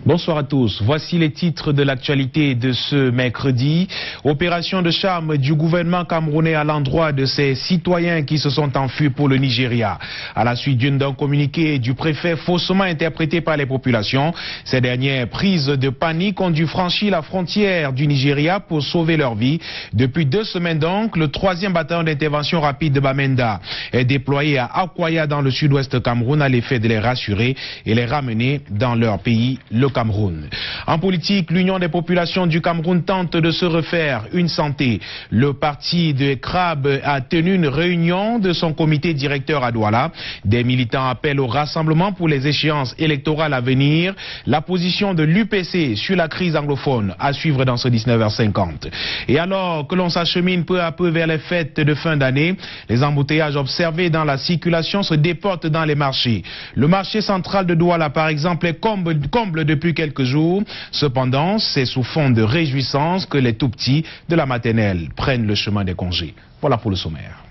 Bonsoir à tous. Voici les titres de l'actualité de ce mercredi. Opération de charme du gouvernement camerounais à l'endroit de ses citoyens qui se sont enfuis pour le Nigeria. À la suite d'un communiqué du préfet faussement interprété par les populations, ces dernières prises de panique ont dû franchir la frontière du Nigeria pour sauver leur vie. Depuis 2 semaines donc, le 3e bataillon d'intervention rapide de Bamenda est déployé à Akwaya dans le sud-ouest Cameroun à l'effet de les rassurer et les ramener dans leur pays, le Cameroun. En politique, l'Union des populations du Cameroun tente de se refaire une santé. Le parti de CRAB a tenu une réunion de son comité directeur à Douala. Des militants appellent au rassemblement pour les échéances électorales à venir. La position de l'UPC sur la crise anglophone à suivre dans ce 19h50. Et alors que l'on s'achemine peu à peu vers les fêtes de fin d'année, les embouteillages observés dans la circulation se déportent dans les marchés. Le marché central de Douala, par exemple, est comble depuis quelques jours. Cependant, c'est sous fond de réjouissance que les tout-petits de la maternelle prennent le chemin des congés. Voilà pour le sommaire.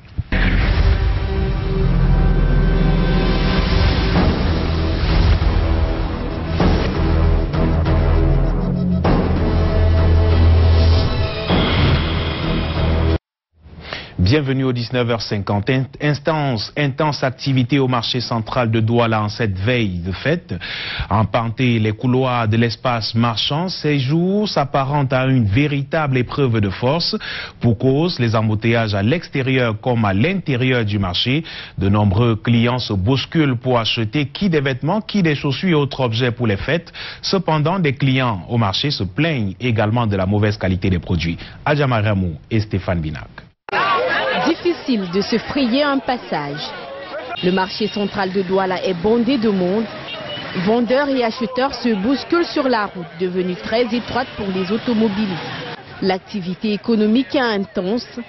Bienvenue au 19h50. Intense activité au marché central de Douala en cette veille de fête. Empanter les couloirs de l'espace marchand, ces jours s'apparentent à une véritable épreuve de force. Pour cause, les embouteillages à l'extérieur comme à l'intérieur du marché. De nombreux clients se bousculent pour acheter qui des vêtements, qui des chaussures et autres objets pour les fêtes. Cependant, des clients au marché se plaignent également de la mauvaise qualité des produits. Adjama Ramou et Stéphane Binac. Difficile de se frayer un passage. Le marché central de Douala est bondé de monde. Vendeurs et acheteurs se bousculent sur la route, devenue très étroite pour les automobilistes. L'activité économique est intense,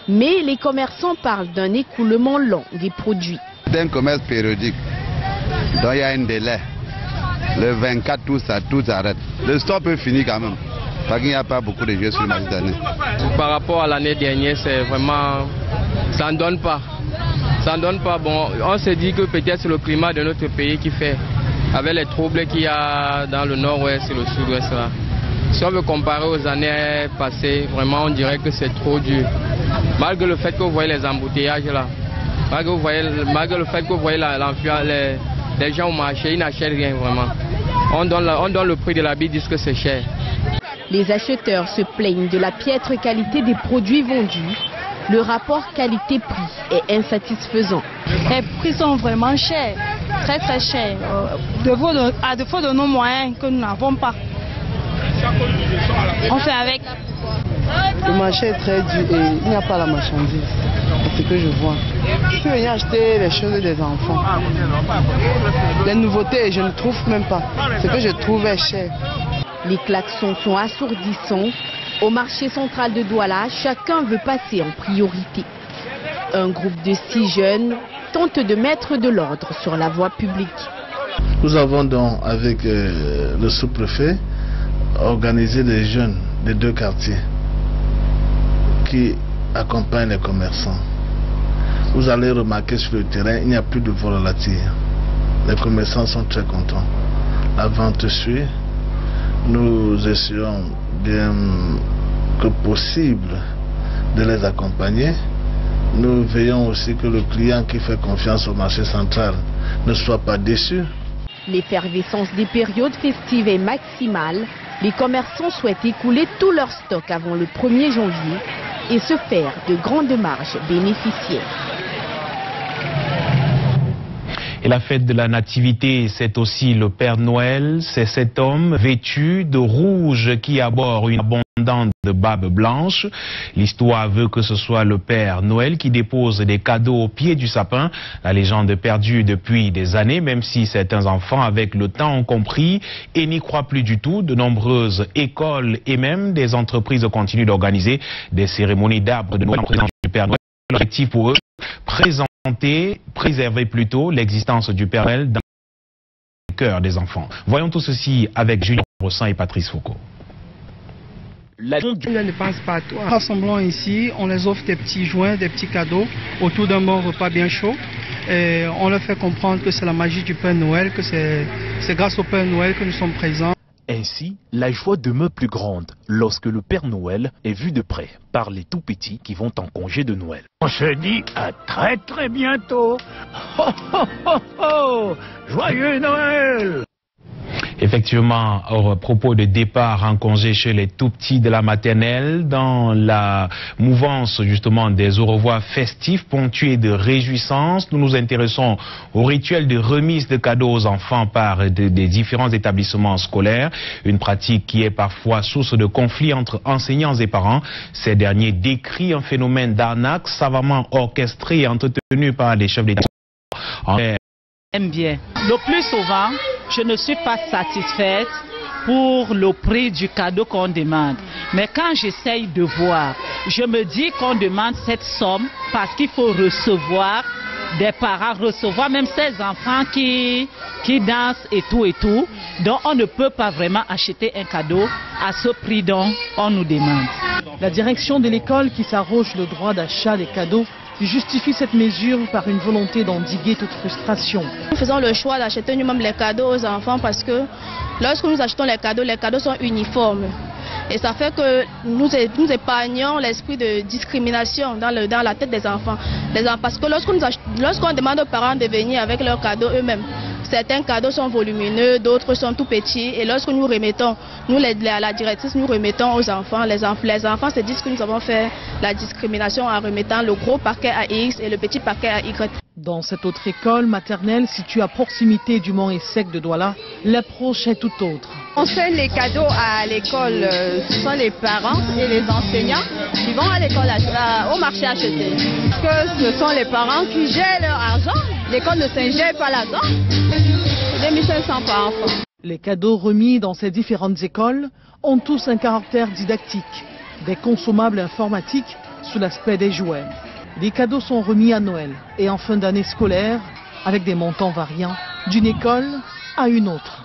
mais les commerçants parlent d'un écoulement lent des produits. C'est un commerce périodique, donc il y a un délai. Le 24, tout s'arrête. Le stock peut finir quand même. Parce qu'il n'y a pas beaucoup de jeux sur le marché cette année. Par rapport à l'année dernière, c'est vraiment... ça ne donne pas. Ça ne donne pas. Bon, on se dit que peut-être c'est le climat de notre pays qui fait, avec les troubles qu'il y a dans le nord-ouest et le sud-ouest là. Si on veut comparer aux années passées, vraiment on dirait que c'est trop dur. Malgré le fait que vous voyez les embouteillages là, malgré le fait que vous voyez les gens au marché, ils n'achètent rien vraiment. On donne le prix de la bille, disent que c'est cher. Les acheteurs se plaignent de la piètre qualité des produits vendus. Le rapport qualité-prix est insatisfaisant. Les prix sont vraiment chers, très très chers, à défaut de nos moyens que nous n'avons pas. On fait avec. Le marché est très dur et il n'y a pas la marchandise. C'est ce que je vois. Je suis venu acheter les choses des enfants. Les nouveautés, je ne trouve même pas. Ce que je trouve est cher. Les klaxons sont assourdissants. Au marché central de Douala, chacun veut passer en priorité. Un groupe de 6 jeunes tente de mettre de l'ordre sur la voie publique. Nous avons donc, avec le sous-préfet, organisé des jeunes des 2 quartiers qui accompagnent les commerçants. Vous allez remarquer sur le terrain, il n'y a plus de volatiles. Les commerçants sont très contents. La vente suit. Nous essayons bien que possible de les accompagner. Nous veillons aussi que le client qui fait confiance au marché central ne soit pas déçu. L'effervescence des périodes festives est maximale. Les commerçants souhaitent écouler tout leur stock avant le 1er janvier et se faire de grandes marges bénéficiaires. Et la fête de la Nativité, c'est aussi le Père Noël. C'est cet homme vêtu de rouge qui arbore une abondante barbe blanche. L'histoire veut que ce soit le Père Noël qui dépose des cadeaux au pied du sapin. La légende perdue depuis des années, même si certains enfants, avec le temps, ont compris et n'y croient plus du tout. De nombreuses écoles et même des entreprises continuent d'organiser des cérémonies d'arbre de Noël en présence du Père Noël. L'objectif pour eux, préserver plutôt l'existence du Père Noël dans le cœur des enfants. Voyons tout ceci avec Julien Brossan et Patrice Foucault. La ne pense pas à toi. Rassemblons ici, on les offre des petits joints, des petits cadeaux autour d'un bon repas bien chaud. Et on leur fait comprendre que c'est la magie du Père Noël, que c'est grâce au Père Noël que nous sommes présents. Ainsi, la joie demeure plus grande lorsque le Père Noël est vu de près par les tout-petits qui vont en congé de Noël. On se dit à très bientôt. Ho, ho, ho, ho. Joyeux Noël! Effectivement, au propos de départ en congé chez les tout-petits de la maternelle, dans la mouvance justement des au revoir festifs ponctués de réjouissances, nous nous intéressons au rituel de remise de cadeaux aux enfants par des différents établissements scolaires, une pratique qui est parfois source de conflits entre enseignants et parents. Ces derniers décrient un phénomène d'arnaque savamment orchestré et entretenu par les chefs d'État. J'aime bien. Le plus souvent, je ne suis pas satisfaite pour le prix du cadeau qu'on demande. Mais quand j'essaye de voir, je me dis qu'on demande cette somme parce qu'il faut recevoir des parents, recevoir même ces enfants qui dansent et tout. Donc on ne peut pas vraiment acheter un cadeau à ce prix dont on nous demande. La direction de l'école qui s'arroge le droit d'achat des cadeaux justifie cette mesure par une volonté d'endiguer toute frustration. Nous faisons le choix d'acheter nous-mêmes les cadeaux aux enfants parce que lorsque nous achetons les cadeaux sont uniformes. Et ça fait que nous épargnons l'esprit de discrimination dans la tête des enfants. Parce que lorsqu'on demande aux parents de venir avec leurs cadeaux eux-mêmes, certains cadeaux sont volumineux, d'autres sont tout petits. Et lorsque nous remettons, la directrice, nous remettons aux enfants, les enfants se disent que nous avons fait la discrimination en remettant le gros paquet à X et le petit paquet à Y. Dans cette autre école maternelle située à proximité du Mont et Sec de Douala, l'approche est tout autre. On fait les cadeaux à l'école, ce sont les parents et les enseignants qui vont à l'école au marché acheter. Parce que ce sont les parents qui gèrent leur argent, l'école ne s'ingère pas là-dedans. 2500 par enfant. Les cadeaux remis dans ces différentes écoles ont tous un caractère didactique, des consommables informatiques sous l'aspect des jouets. Les cadeaux sont remis à Noël et en fin d'année scolaire avec des montants variants d'une école à une autre.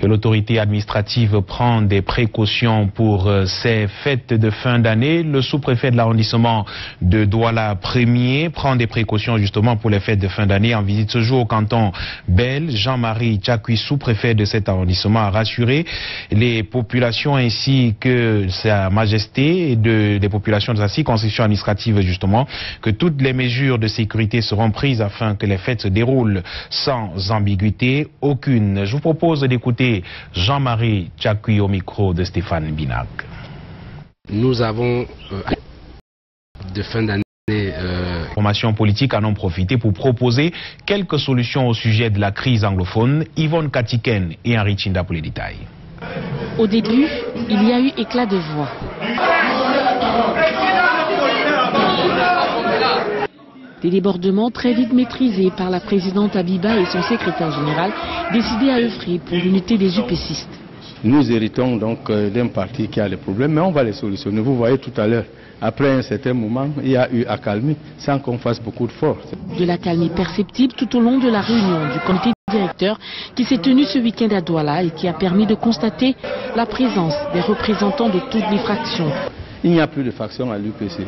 L'autorité administrative prend des précautions pour ces fêtes de fin d'année. Le sous-préfet de l'arrondissement de Douala 1er prend des précautions justement pour les fêtes de fin d'année. En visite ce jour au canton Bel, Jean-Marie Tchakui, sous-préfet de cet arrondissement, a rassuré les populations ainsi que Sa Majesté et des populations de sa circonscription administrative justement que toutes les mesures de sécurité seront prises afin que les fêtes se déroulent sans ambiguïté aucune. Je vous propose d'écouter Jean-Marie Tchakui au micro de Stéphane Binac. Nous avons de fin d'année formations politiques en ont profité pour proposer quelques solutions au sujet de la crise anglophone. Yvonne Katiken et Henri Chinda pour les détails. Au début, il y a eu éclat de voix. Des débordements très vite maîtrisés par la présidente Abiba et son secrétaire général, décidés à œuvrer pour l'unité des UPCistes. Nous héritons donc d'un parti qui a des problèmes, mais on va les solutionner. Vous voyez tout à l'heure, après un certain moment, il y a eu accalmie sans qu'on fasse beaucoup de force. De l'accalmie perceptible tout au long de la réunion du comité directeur qui s'est tenu ce week-end à Douala et qui a permis de constater la présence des représentants de toutes les fractions. Il n'y a plus de faction à l'UPC.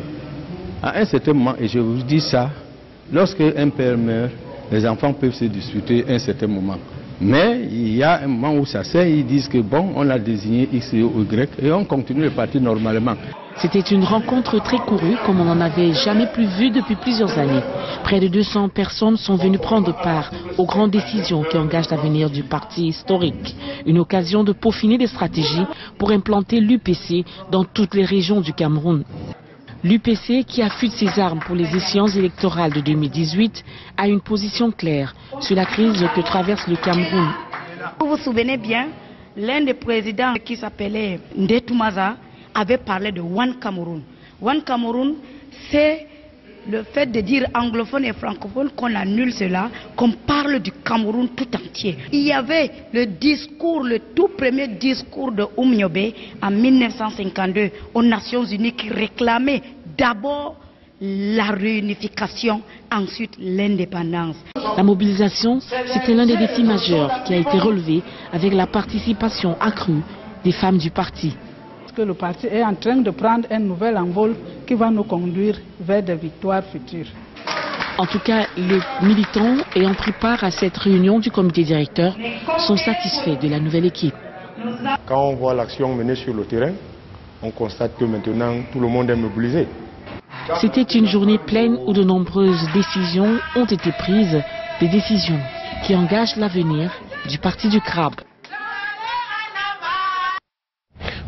À un certain moment, et je vous dis ça, lorsque un père meurt, les enfants peuvent se disputer à un certain moment. Mais il y a un moment où ça sert, ils disent que bon, on a désigné X ou Y et on continue le parti normalement. C'était une rencontre très courue, comme on n'en avait jamais plus vu depuis plusieurs années. Près de 200 personnes sont venues prendre part aux grandes décisions qui engagent l'avenir du parti historique. Une occasion de peaufiner des stratégies pour implanter l'UPC dans toutes les régions du Cameroun. L'UPC, qui affûte ses armes pour les échéances électorales de 2018, a une position claire sur la crise que traverse le Cameroun. Vous vous souvenez bien, l'un des présidents qui s'appelait Ndetoumaza avait parlé de One Cameroun. One Cameroun, c'est le fait de dire anglophone et francophone qu'on annule cela, qu'on parle du Cameroun tout entier. Il y avait le discours, le tout premier discours de Oumiobe en 1952 aux Nations Unies qui réclamait d'abord la réunification, ensuite l'indépendance. La mobilisation, c'était l'un des défis majeurs qui a été relevé avec la participation accrue des femmes du parti. Le parti est en train de prendre un nouvel envol qui va nous conduire vers des victoires futures. En tout cas, les militants ayant pris part à cette réunion du comité directeur sont satisfaits de la nouvelle équipe. Quand on voit l'action menée sur le terrain, on constate que maintenant tout le monde est mobilisé. C'était une journée pleine où de nombreuses décisions ont été prises, des décisions qui engagent l'avenir du parti du crabe.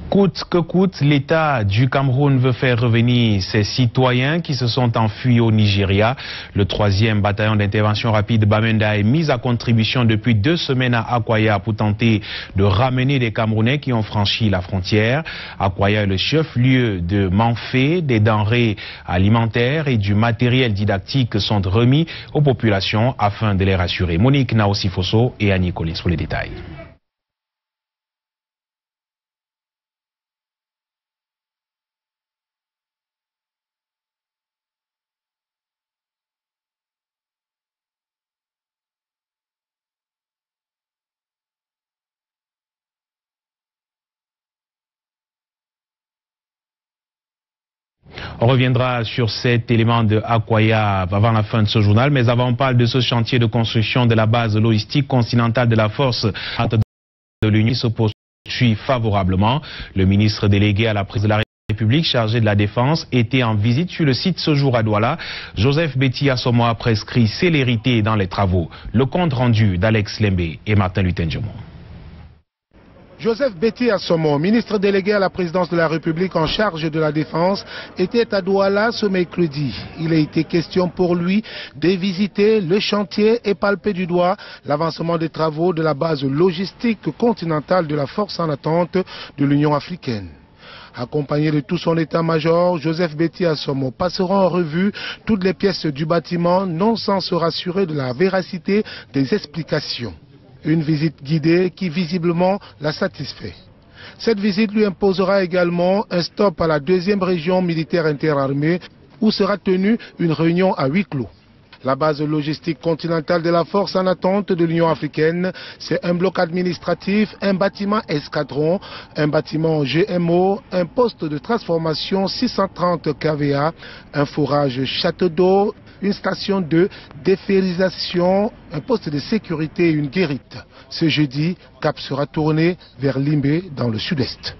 Coûte que coûte, l'État du Cameroun veut faire revenir ses citoyens qui se sont enfuis au Nigeria. Le 3e bataillon d'intervention rapide Bamenda est mis à contribution depuis 2 semaines à Akwaya pour tenter de ramener des Camerounais qui ont franchi la frontière. Akwaya est le chef-lieu de Manfé. Des denrées alimentaires et du matériel didactique sont remis aux populations afin de les rassurer. Monique Naosifoso et Annie Collins pour les détails. On reviendra sur cet élément de Akwaya avant la fin de ce journal, mais avant on parle de ce chantier de construction de la base logistique continentale de la force de l'Union qui se poursuit favorablement. Le ministre délégué à la présidence de la République chargé de la Défense était en visite sur le site ce jour à Douala. Joseph Betty Assomo a prescrit célérité dans les travaux. Le compte rendu d'Alex Lembe et Martin Lutenjomon. Joseph Betty Assomo, ministre délégué à la présidence de la République en charge de la Défense, était à Douala ce mercredi. Il a été question pour lui de visiter le chantier et palper du doigt l'avancement des travaux de la base logistique continentale de la force en attente de l'Union africaine. Accompagné de tout son état-major, Joseph Betty Assomo passera en revue toutes les pièces du bâtiment, non sans se rassurer de la véracité des explications. Une visite guidée qui visiblement l'a satisfait. Cette visite lui imposera également un stop à la 2e région militaire interarmée où sera tenue une réunion à huis clos. La base logistique continentale de la force en attente de l'Union africaine, c'est un bloc administratif, un bâtiment escadron, un bâtiment GMO, un poste de transformation 630 kVA, un forage château d'eau, une station de déferrisation, un poste de sécurité et une guérite. Ce jeudi, cap sera tourné vers Limbe dans le sud-est.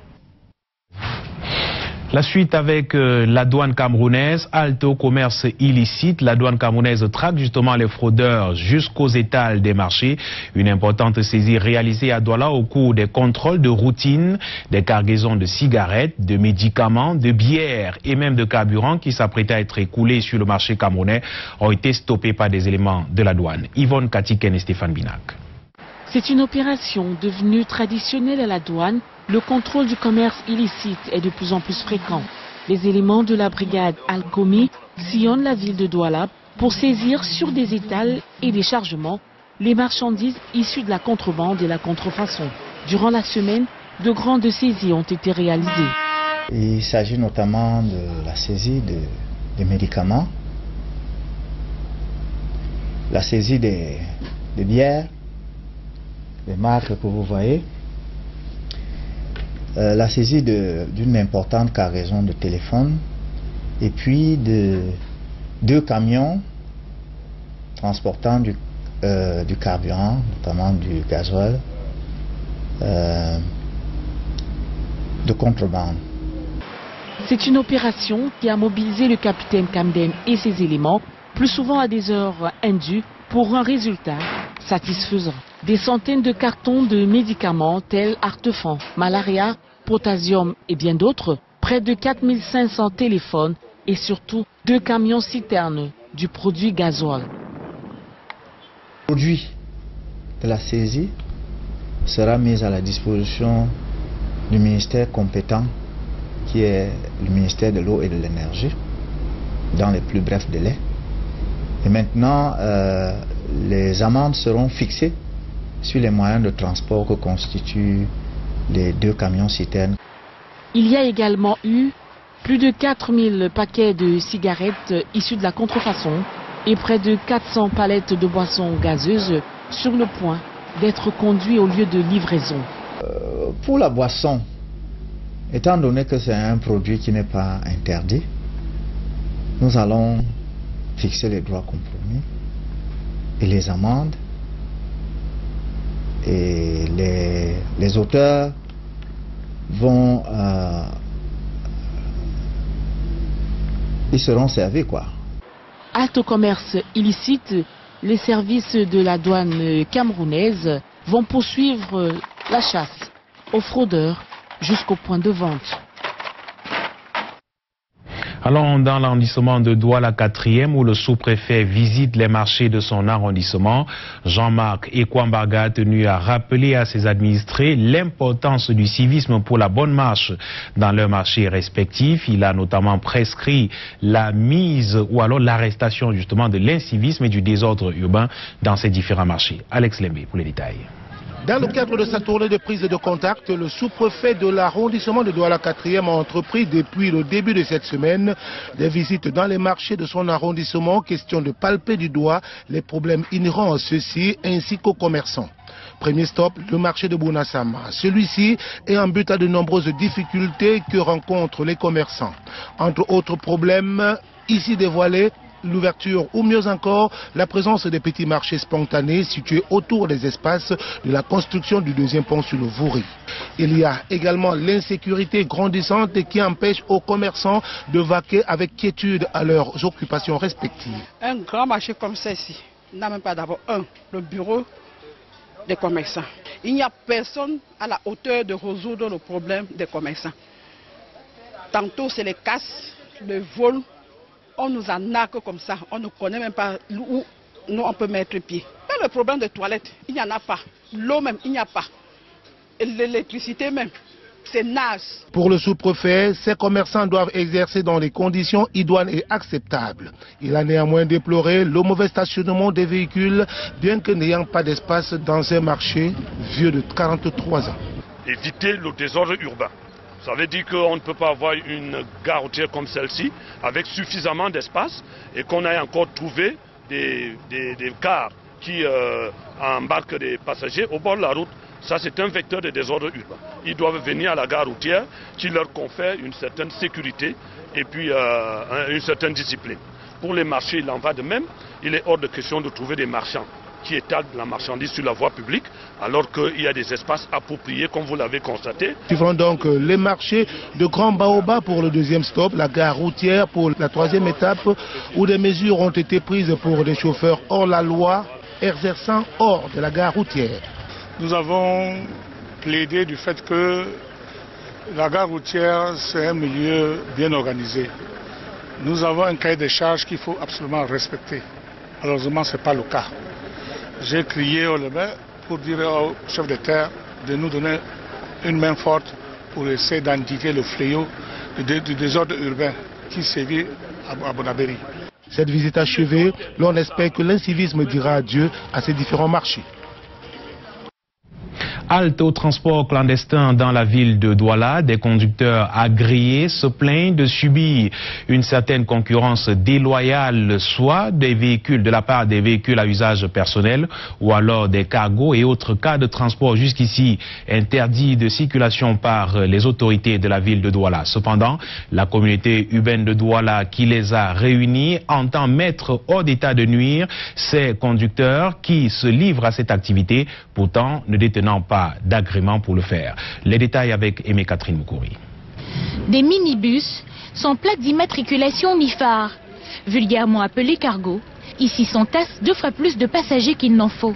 La suite avec la douane camerounaise, halte au commerce illicite. La douane camerounaise traque justement les fraudeurs jusqu'aux étals des marchés. Une importante saisie réalisée à Douala au cours des contrôles de routine, des cargaisons de cigarettes, de médicaments, de bières et même de carburant qui s'apprêtaient à être écoulés sur le marché camerounais ont été stoppés par des éléments de la douane. Yvonne Katiken et Stéphane Binac. C'est une opération devenue traditionnelle à la douane. Le contrôle du commerce illicite est de plus en plus fréquent. Les éléments de la brigade Al-Komi sillonnent la ville de Douala pour saisir sur des étals et des chargements les marchandises issues de la contrebande et la contrefaçon. Durant la semaine, de grandes saisies ont été réalisées. Il s'agit notamment de la saisie des médicaments, la saisie des bières, des marques que vous voyez, la saisie d'une importante cargaison de téléphones et puis de 2 camions transportant du carburant, notamment du gasoil, de contrebande. C'est une opération qui a mobilisé le capitaine Camden et ses éléments, plus souvent à des heures indues, pour un résultat satisfaisant. Des centaines de cartons de médicaments tels Artefan, Malaria, Potassium et bien d'autres, près de 4500 téléphones et surtout 2 camions citernes du produit gasoil. Le produit de la saisie sera mis à la disposition du ministère compétent qui est le ministère de l'eau et de l'énergie dans les plus brefs délais. Et maintenant, les amendes seront fixées sur les moyens de transport que constituent les 2 camions citernes. Il y a également eu plus de 4000 paquets de cigarettes issus de la contrefaçon et près de 400 palettes de boissons gazeuses sur le point d'être conduits au lieu de livraison. Pour la boisson, étant donné que c'est un produit qui n'est pas interdit, nous allons fixer les droits compromis et les amendes. Et les auteurs vont... ils seront servis, quoi. Halte au commerce illicite, les services de la douane camerounaise vont poursuivre la chasse aux fraudeurs jusqu'au point de vente. Allons dans l'arrondissement de Douala 4e où le sous-préfet visite les marchés de son arrondissement. Jean-Marc Ekwambarga a tenu à rappeler à ses administrés l'importance du civisme pour la bonne marche dans leurs marchés respectifs. Il a notamment prescrit la mise ou alors l'arrestation justement de l'incivisme et du désordre urbain dans ces différents marchés. Alex Lembe pour les détails. Dans le cadre de sa tournée de prise de contact, le sous-préfet de l'arrondissement de Douala 4e a entrepris depuis le début de cette semaine des visites dans les marchés de son arrondissement, question de palper du doigt les problèmes inhérents à ceux-ci ainsi qu'aux commerçants. Premier stop, le marché de Bounassama. Celui-ci est en but à de nombreuses difficultés que rencontrent les commerçants. Entre autres problèmes, ici dévoilés, l'ouverture ou mieux encore la présence des petits marchés spontanés situés autour des espaces de la construction du deuxième pont sur le Vouri. Il y a également l'insécurité grandissante qui empêche aux commerçants de vaquer avec quiétude à leurs occupations respectives. Un grand marché comme ceci n'a même pas d'abord le bureau des commerçants. Il n'y a personne à la hauteur de résoudre le problème des commerçants. Tantôt c'est les casses, le vol. On nous arnaque comme ça, on ne connaît même pas où nous on peut mettre pied. Mais le problème de toilettes, il n'y en a pas. L'eau même, il n'y a pas. L'électricité même, c'est naze. Pour le sous-préfet, ces commerçants doivent exercer dans des conditions idoines et acceptables. Il a néanmoins déploré le mauvais stationnement des véhicules, bien que n'ayant pas d'espace dans un marché vieux de 43 ans. Éviter le désordre urbain. Ça veut dire qu'on ne peut pas avoir une gare routière comme celle-ci avec suffisamment d'espace et qu'on ait encore trouvé des cars qui embarquent des passagers au bord de la route. Ça, c'est un vecteur de désordre urbain. Ils doivent venir à la gare routière qui leur confère une certaine sécurité et puis une certaine discipline. Pour les marchés, il en va de même. Il est hors de question de trouver des marchands qui étalent la marchandise sur la voie publique, alors qu'il y a des espaces appropriés, comme vous l'avez constaté. Suivront donc les marchés de Grand Baobab pour le deuxième stop, la gare routière pour la troisième étape, où des mesures ont été prises pour des chauffeurs hors la loi, exerçant hors de la gare routière. Nous avons plaidé du fait que la gare routière, c'est un milieu bien organisé. Nous avons un cahier de charges qu'il faut absolument respecter. Malheureusement, ce n'est pas le cas. J'ai crié au levée pour dire au chef de terre de nous donner une main forte pour essayer d'endiguer le fléau du désordre urbain qui sévit à Bonabéry. Cette visite achevée, l'on espère que l'incivisme dira adieu à ces différents marchés. Halte au transport clandestin dans la ville de Douala, des conducteurs agréés se plaignent de subir une certaine concurrence déloyale, soit des véhicules de la part des véhicules à usage personnel ou alors des cargos et autres cas de transport jusqu'ici interdits de circulation par les autorités de la ville de Douala. Cependant, la communauté urbaine de Douala qui les a réunis entend mettre hors d'état de nuire ces conducteurs qui se livrent à cette activité, pourtant ne détenant pas d'agrément pour le faire. Les détails avec Aimé Catherine Moukouri. Des minibus sans plaque d'immatriculation ni phare, vulgairement appelés cargo, ici s'entassent 2 fois plus de passagers qu'il n'en faut,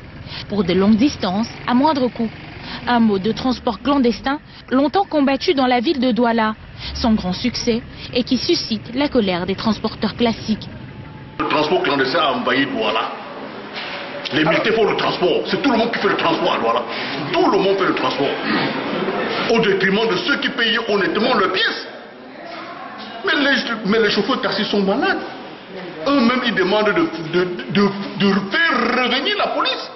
pour de longues distances à moindre coût. Un mode de transport clandestin longtemps combattu dans la ville de Douala, sans grand succès et qui suscite la colère des transporteurs classiques. Le transport clandestin a envahi Douala. Les militaires font le transport, c'est tout le monde qui fait le transport à Douala. Tout le monde fait le transport. Au détriment de ceux qui payent honnêtement leurs pièces. Mais les chauffeurs taxis sont malades. Eux-mêmes, ils demandent de faire revenir la police.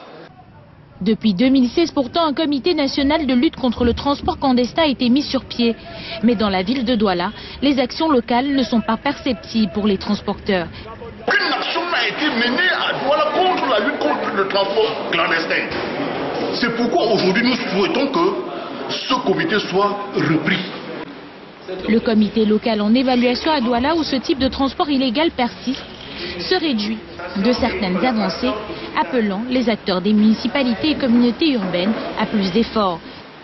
Depuis 2016, pourtant, un comité national de lutte contre le transport clandestin a été mis sur pied. Mais dans la ville de Douala, les actions locales ne sont pas perceptibles pour les transporteurs. Aucune action n'a été menée à Douala contre la lutte contre le transport clandestin. C'est pourquoi aujourd'hui nous souhaitons que ce comité soit repris. Le comité local en évaluation à Douala où ce type de transport illégal persiste se réjouit de certaines avancées, appelant les acteurs des municipalités et communautés urbaines à plus d'efforts.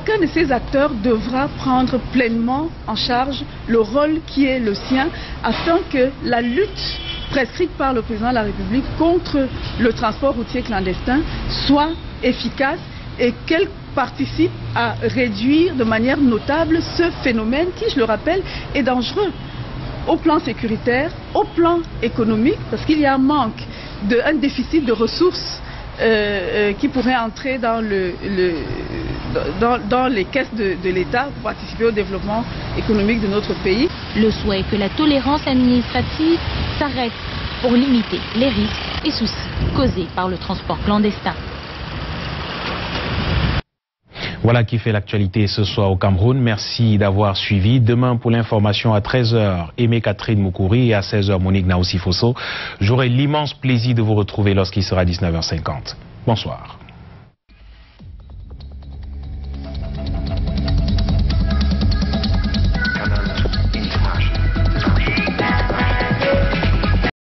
Chacun de ces acteurs devra prendre pleinement en charge le rôle qui est le sien afin que la lutte prescrite par le président de la République contre le transport routier clandestin soit efficace et qu'elle participe à réduire de manière notable ce phénomène qui, je le rappelle, est dangereux au plan sécuritaire, au plan économique, parce qu'il y a un déficit de ressources qui pourrait entrer dans les caisses de l'État pour participer au développement économique de notre pays. Le souhait est que la tolérance administrative s'arrête pour limiter les risques et soucis causés par le transport clandestin. Voilà qui fait l'actualité ce soir au Cameroun. Merci d'avoir suivi. Demain pour l'information à 13h, Aimé Catherine Moukouri et à 16h, Monique Naoussi Fosso. J'aurai l'immense plaisir de vous retrouver lorsqu'il sera 19h50. Bonsoir.